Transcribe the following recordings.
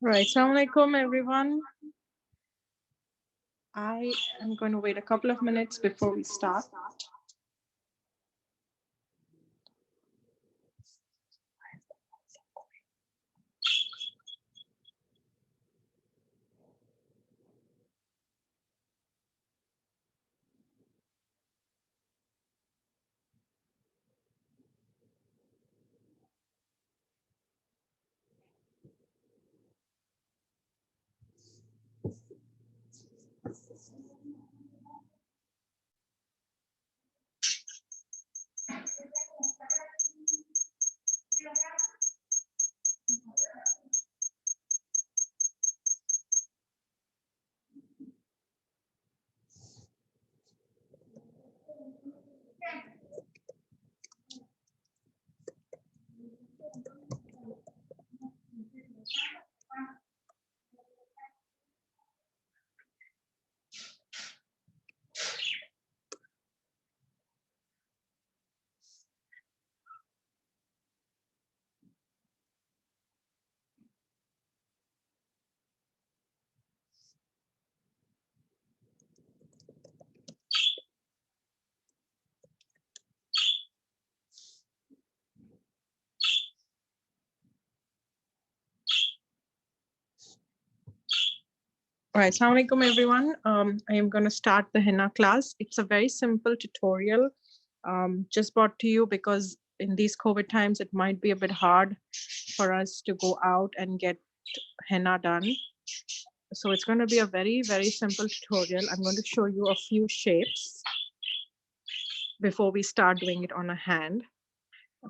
Right. Assalamualaikum, everyone. I am going to wait a couple of minutes before we start. All right, Assalamualaikum, everyone. I am going to start the henna class. It's a very simple tutorial, just brought to you because in these COVID times, it might be a bit hard for us to go out and get henna done. So it's going to be a very, very simple tutorial. I'm going to show you a few shapes before we start doing it on a hand.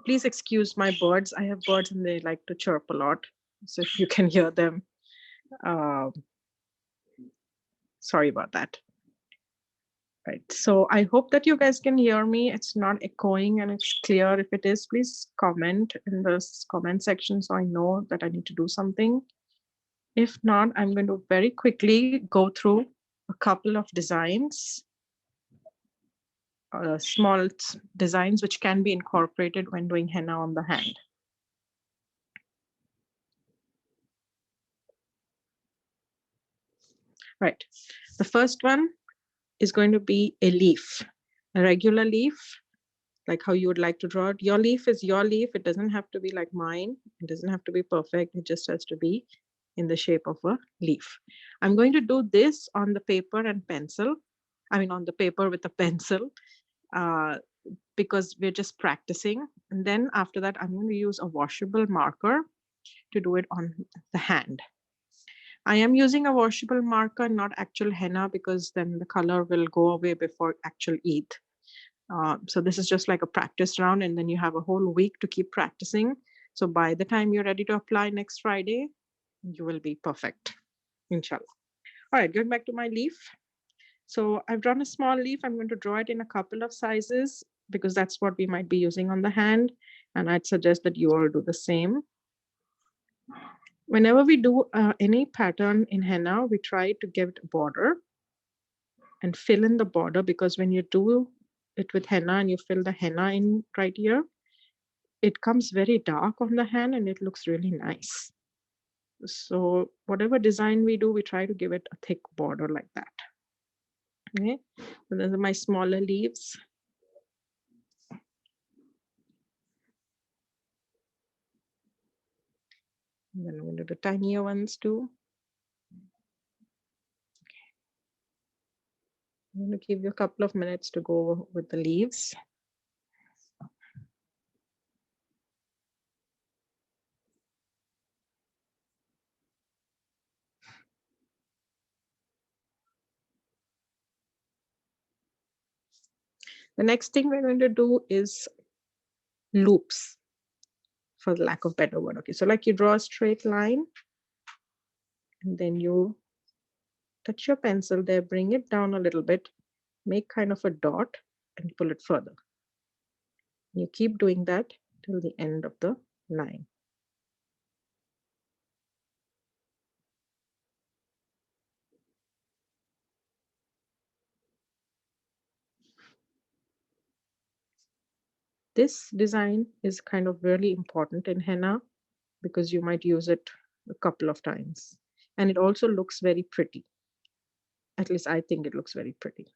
Please excuse my birds. I have birds and they like to chirp a lot. So if you can hear them, sorry about that. Right. So I hope that you guys can hear me. It's not echoing and it's clear. If it is, please comment in the comment section so I know that I need to do something. If not, I'm going to very quickly go through a couple of designs, small designs which can be incorporated when doing henna on the hand. Right. The first one is going to be a leaf, a regular leaf, like how you would like to draw it. Your leaf is your leaf. It doesn't have to be like mine. It doesn't have to be perfect. It just has to be in the shape of a leaf. I'm going to do this on the paper and pencil. I mean, on the paper with a pencil, because we're just practicing. And then after that, I'm going to use a washable marker to do it on the hand. I am using a washable marker, not actual henna, because then the color will go away before actual Eid. So this is just like a practice round, and then you have a whole week to keep practicing. So by the time you're ready to apply next Friday, you will be perfect, inshallah. All right, going back to my leaf. So I've drawn a small leaf. I'm going to draw it in a couple of sizes because that's what we might be using on the hand. And I'd suggest that you all do the same. Whenever we do any pattern in henna, we try to give it a border and fill in the border, because when you do it with henna and you fill the henna in right here, it comes very dark on the hand and it looks really nice. So whatever design we do, we try to give it a thick border like that. Okay, so those are my smaller leaves. And then I'm going to do the tinier ones too. Okay. I'm going to give you a couple of minutes to go with the leaves. The next thing we're going to do is loops, for the lack of better word. Okay, so like you draw a straight line and then you touch your pencil there, bring it down a little bit, make kind of a dot and pull it further. You keep doing that till the end of the line. This design is kind of really important in henna because you might use it a couple of times. And it also looks very pretty. At least I think it looks very pretty.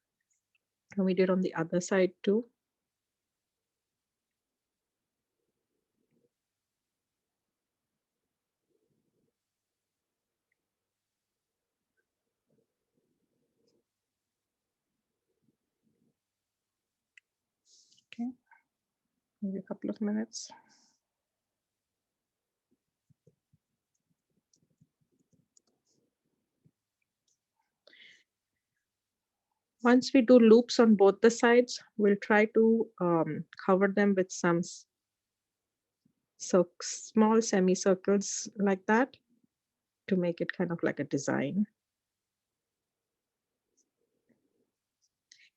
And we did on the other side too. Okay, maybe a couple of minutes. Once we do loops on both the sides, we'll try to cover them with some small semicircles like that to make it kind of like a design.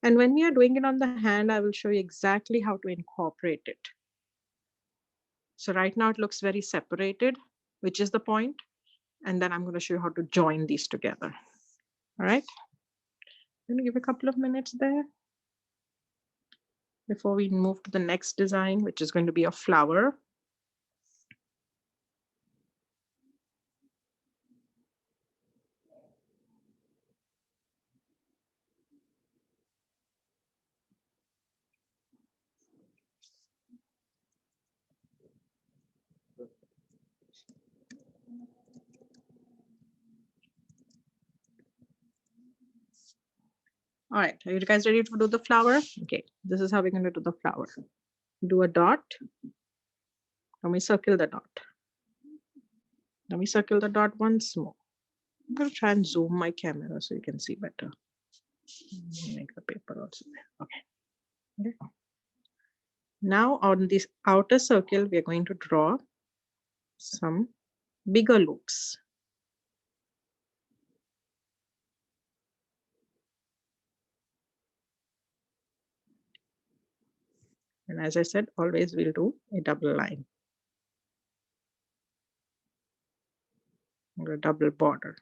And when we are doing it on the hand, I will show you exactly how to incorporate it. So right now it looks very separated, which is the point. And then I'm going to show you how to join these together. All right. I'm going to give a couple of minutes there before we move to the next design, which is going to be a flower. All right, are you guys ready to do the flower? Okay, this is how we're going to do the flower. Do a dot. Let me circle the dot. Let me circle the dot once more. I'm going to try and zoom my camera so you can see better. Make the paper also there. Okay. Now on this outer circle, we are going to draw some bigger loops. And as I said, always we'll do a double line or a double border.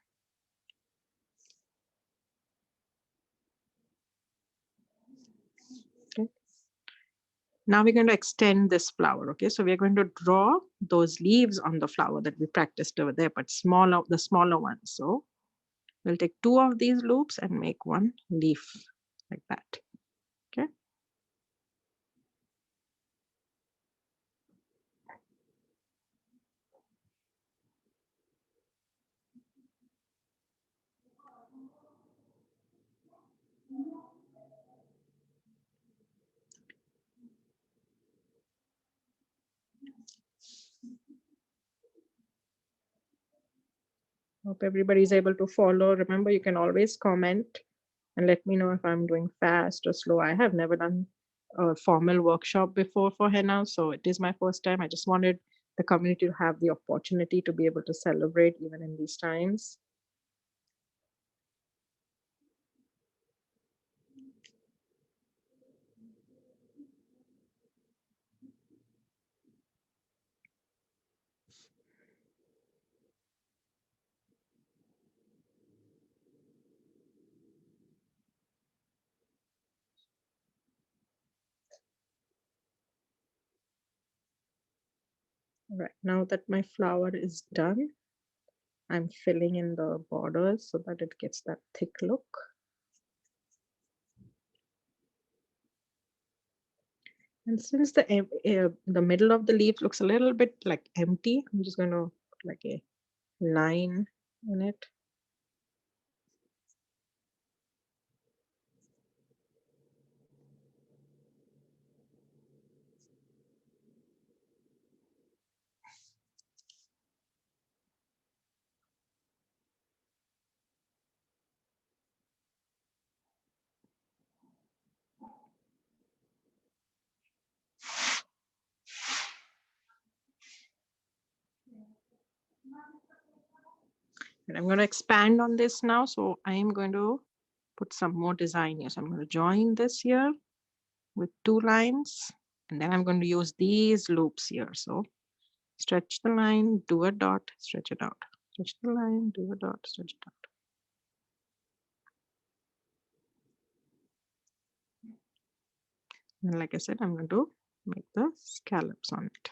Okay. Now we're going to extend this flower. Okay, so we're going to draw those leaves on the flower that we practiced over there, but smaller, the smaller ones. So we'll take two of these loops and make one leaf like that. Okay. Hope everybody's able to follow. Remember, you can always comment and let me know if I'm doing fast or slow. I have never done a formal workshop before for henna, so it is my first time. I just wanted the community to have the opportunity to be able to celebrate even in these times. Right, now that my flower is done, I'm filling in the borders so that it gets that thick look. And since the middle of the leaf looks a little bit like empty, I'm just going to put like a line in it. And I'm going to expand on this now. So I am going to put some more design here. So I'm going to join this here with 2 lines, and then I'm going to use these loops here. So stretch the line, do a dot, stretch it out. Stretch the line, do a dot, stretch it out. And like I said, I'm going to make the scallops on it.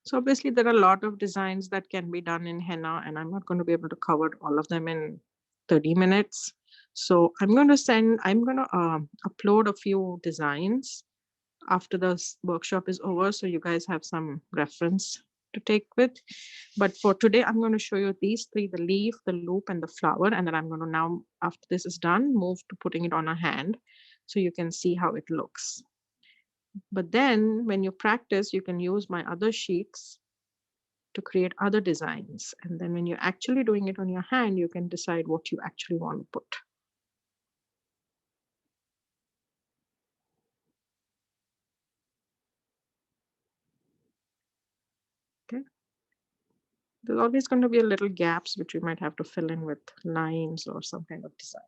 So obviously there are a lot of designs that can be done in henna, and I'm not going to be able to cover all of them in 30 minutes. So I'm going to upload a few designs after the workshop is over, so you guys have some reference to take with. But for today, I'm going to show you these 3, the leaf, the loop, and the flower. And then I'm going to now, after this is done, move to putting it on a hand so you can see how it looks. But then when you practice, you can use my other sheets to create other designs. And then when you're actually doing it on your hand, you can decide what you actually want to put. Okay. There's always going to be a little gaps which you might have to fill in with lines or some kind of design.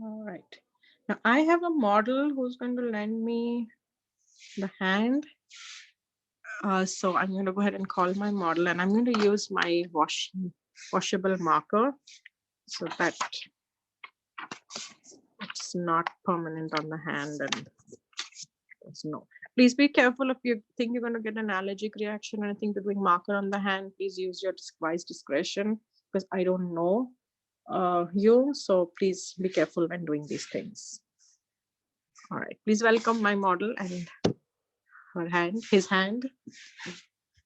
All right. Now I have a model who's going to lend me the hand. So I'm going to go ahead and call my model, and I'm going to use my washable marker so that it's not permanent on the hand. And no, please be careful if you think you're going to get an allergic reaction or anything to doing marker on the hand. Please use your wise discretion, because I don't know you, so please be careful when doing these things. All right, please welcome my model and his hand.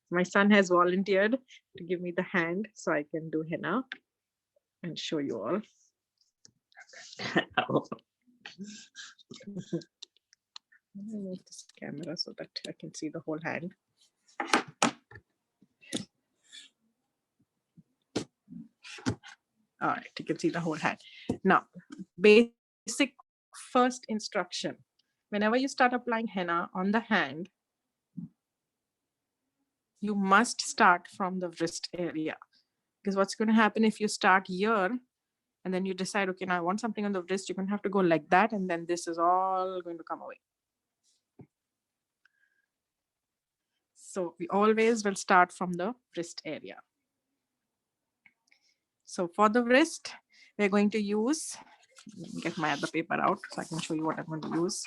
My son has volunteered to give me the hand so I can do henna and show you all. Let me move this camera so that I can see the whole hand. All right, you can see the whole hand. Now, basic first instruction. Whenever you start applying henna on the hand, you must start from the wrist area. Because what's going to happen if you start here and then you decide, okay, now I want something on the wrist, you're going to have to go like that, and then this is all going to come away. So we always will start from the wrist area. So for the wrist, we're going to use, let me get my other paper out so I can show you what I'm going to use.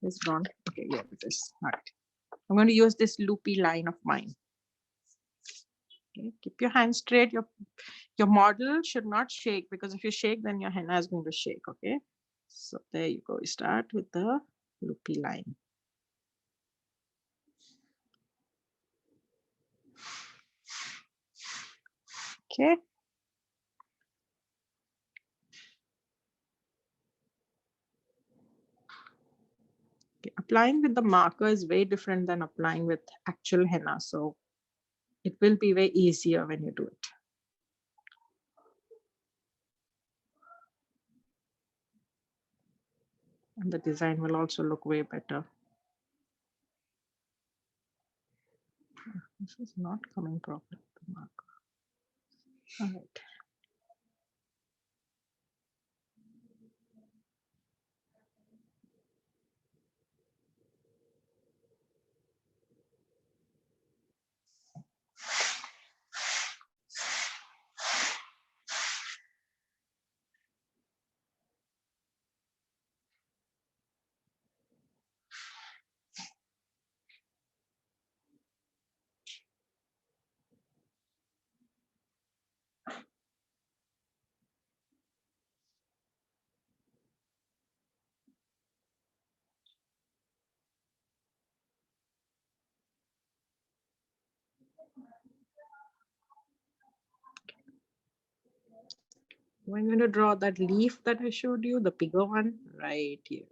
It's gone. Okay, yeah, it is. All right. I'm going to use this loopy line of mine. Okay, keep your hand straight. Your model should not shake, because if you shake, then your henna is going to shake. Okay, so there you go. You start with the loopy line. Okay. Okay. Applying with the marker is way different than applying with actual henna. So it will be way easier when you do it. And the design will also look way better. This is not coming properly, the marker. All right. I'm going to draw that leaf that I showed you, the bigger one, right here.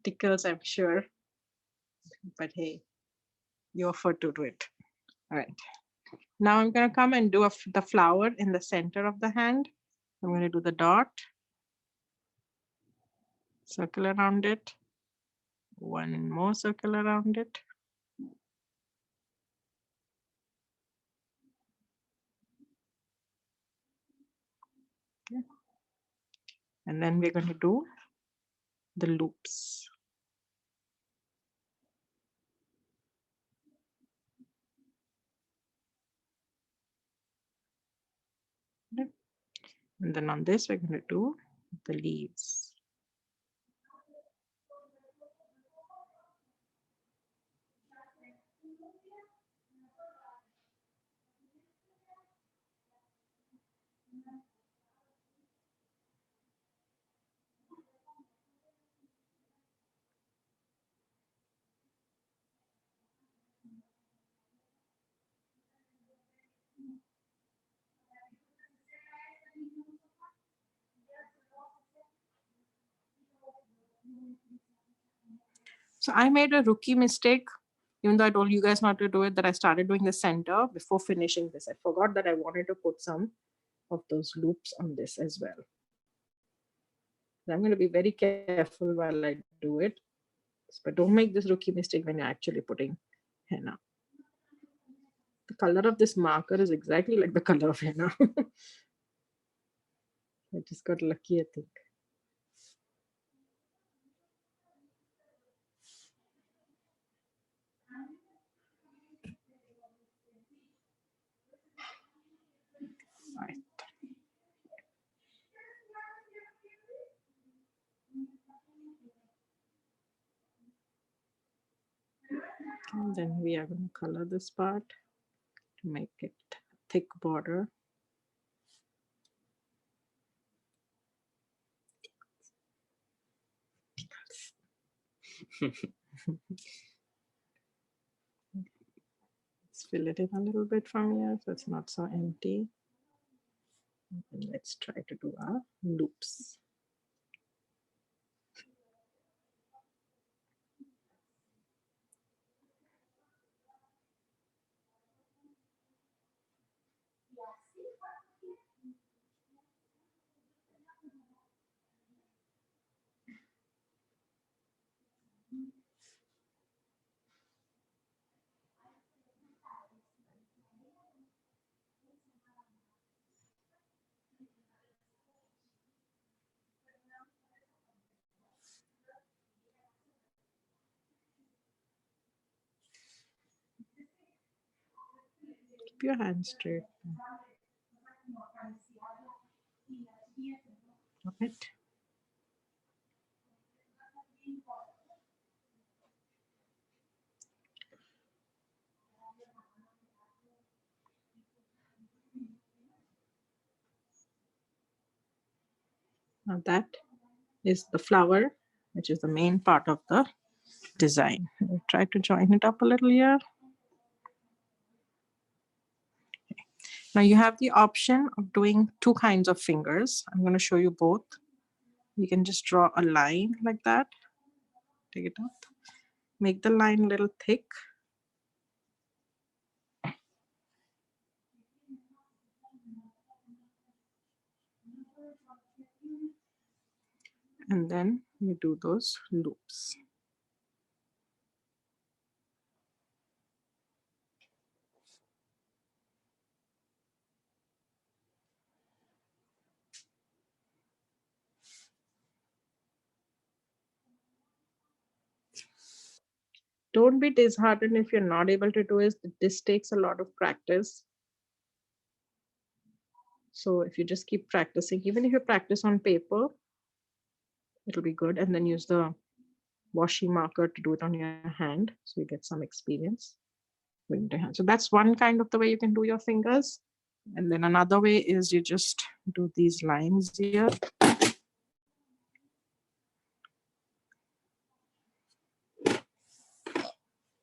Tickles, I'm sure, but hey, you offered to do it. All right. Now I'm going to come and do the flower in the center of the hand. I'm going to do the dot, circle around it, one more circle around it. Okay. And then we're going to do the loops. Okay. And then on this, we're going to do the leaves. So I made a rookie mistake, even though I told you guys not to do it, that I started doing the center before finishing this. I forgot that I wanted to put some of those loops on this as well. I'm going to be very careful while I do it, but don't make this rookie mistake when you're actually putting henna. The color of this marker is exactly like the color of henna. I just got lucky, I think. Right. And then we are going to color this part to make it thick border. Let's fill it in a little bit from here so it's not so empty. And let's try to do our loops. Keep your hands straight. Right. Now that is the flower, which is the main part of the design. I'll try to join it up a little here. Now you have the option of doing two kinds of fingers. I'm going to show you both. You can just draw a line like that. Take it up. Make the line a little thick. And then you do those loops. Don't be disheartened if you're not able to do it. This takes a lot of practice. So if you just keep practicing, even if you practice on paper, it'll be good. And then use the washi marker to do it on your hand, so you get some experience with the hand. So that's one kind of the way you can do your fingers. And then another way is you just do these lines here.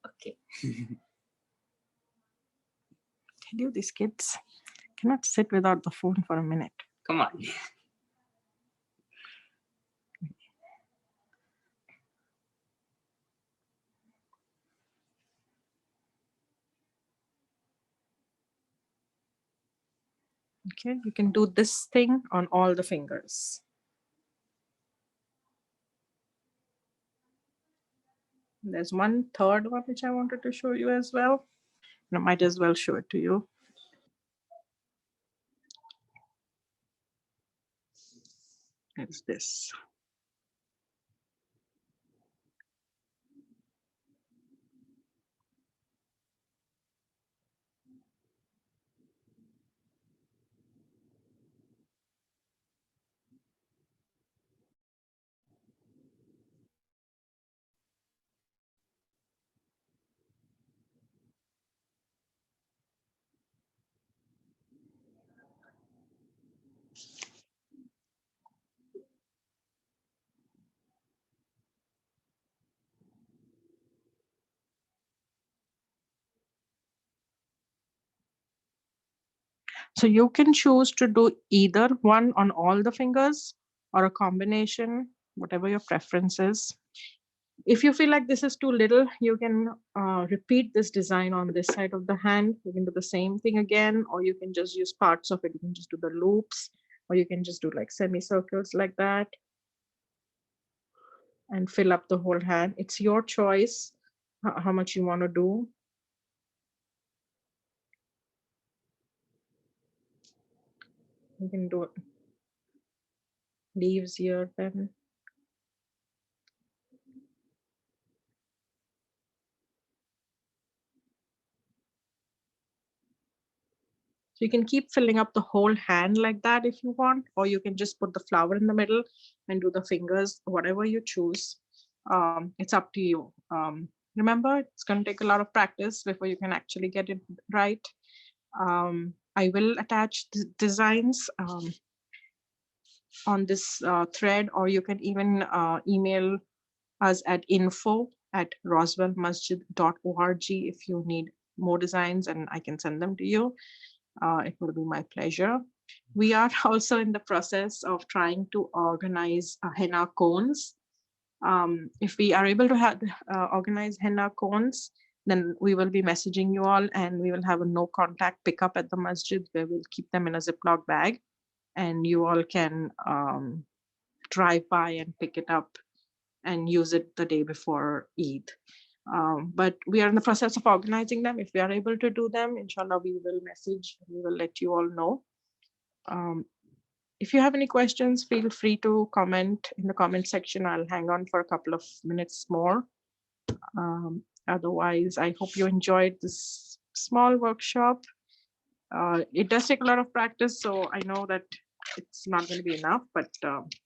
Okay. Tell you, these kids cannot sit without the phone for a minute. Come on. Okay, you can do this thing on all the fingers. There's one third one which I wanted to show you as well. And I might as well show it to you. It's this. So you can choose to do either one on all the fingers or a combination, whatever your preference is. If you feel like this is too little, you can repeat this design on this side of the hand. You can do the same thing again, or you can just use parts of it. You can just do the loops, or you can just do like semicircles like that and fill up the whole hand. It's your choice how much you want to do. You can do leaves here then. So you can keep filling up the whole hand like that if you want, or you can just put the flower in the middle and do the fingers, whatever you choose. It's up to you. Remember, it's going to take a lot of practice before you can actually get it right. I will attach the designs on this thread, or you can even email us at info@roswellmasjid.org if you need more designs, and I can send them to you. It will be my pleasure. We are also in the process of trying to organize henna cones. If we are able to have organize henna cones, then we will be messaging you all, and we will have a no contact pickup at the masjid where we'll keep them in a Ziploc bag, and you all can drive by and pick it up and use it the day before Eid. But we are in the process of organizing them. If we are able to do them, inshallah, we will message, we will let you all know. If you have any questions, feel free to comment in the comment section. I'll hang on for a couple of minutes more. Otherwise, I hope you enjoyed this small workshop. It does take a lot of practice, so I know that it's not going to be enough, but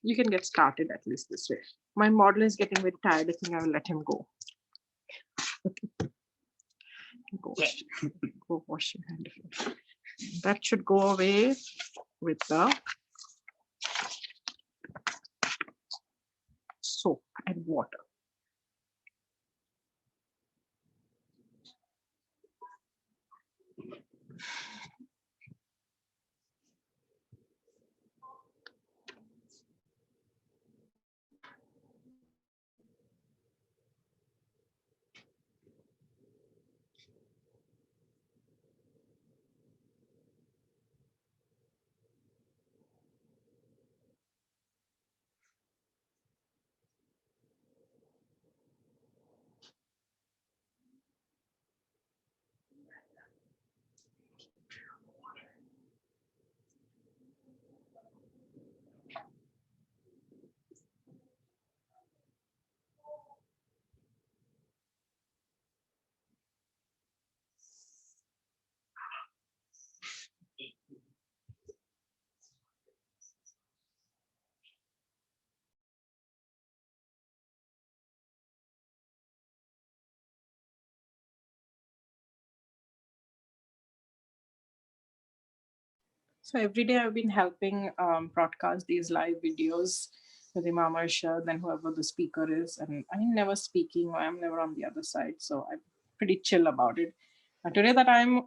you can get started at least this way. My model is getting very tired. I think I will let him go. Go wash your hand. That should go away with the soap and water. So every day I've been helping broadcast these live videos with Imam Arshad and whoever the speaker is. And I'm never speaking or I'm never on the other side. So I'm pretty chill about it. And today that I'm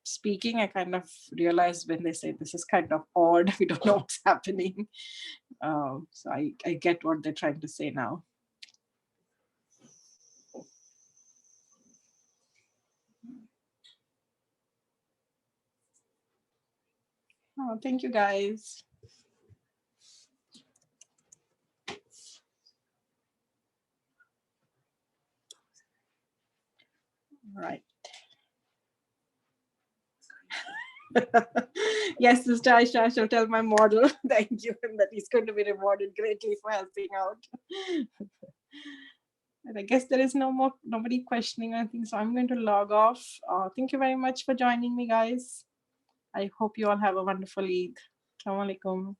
speaking, I kind of realized when they say this is kind of odd, we don't know what's happening. So I get what they're trying to say now. Oh, thank you guys. All right. Yes, Sister Aisha, I shall tell my model, thank you, and that he's going to be rewarded greatly for helping out. And I guess there is nobody questioning anything, so I'm going to log off. Thank you very much for joining me, guys. I hope you all have a wonderful Eid. Assalamu alaikum.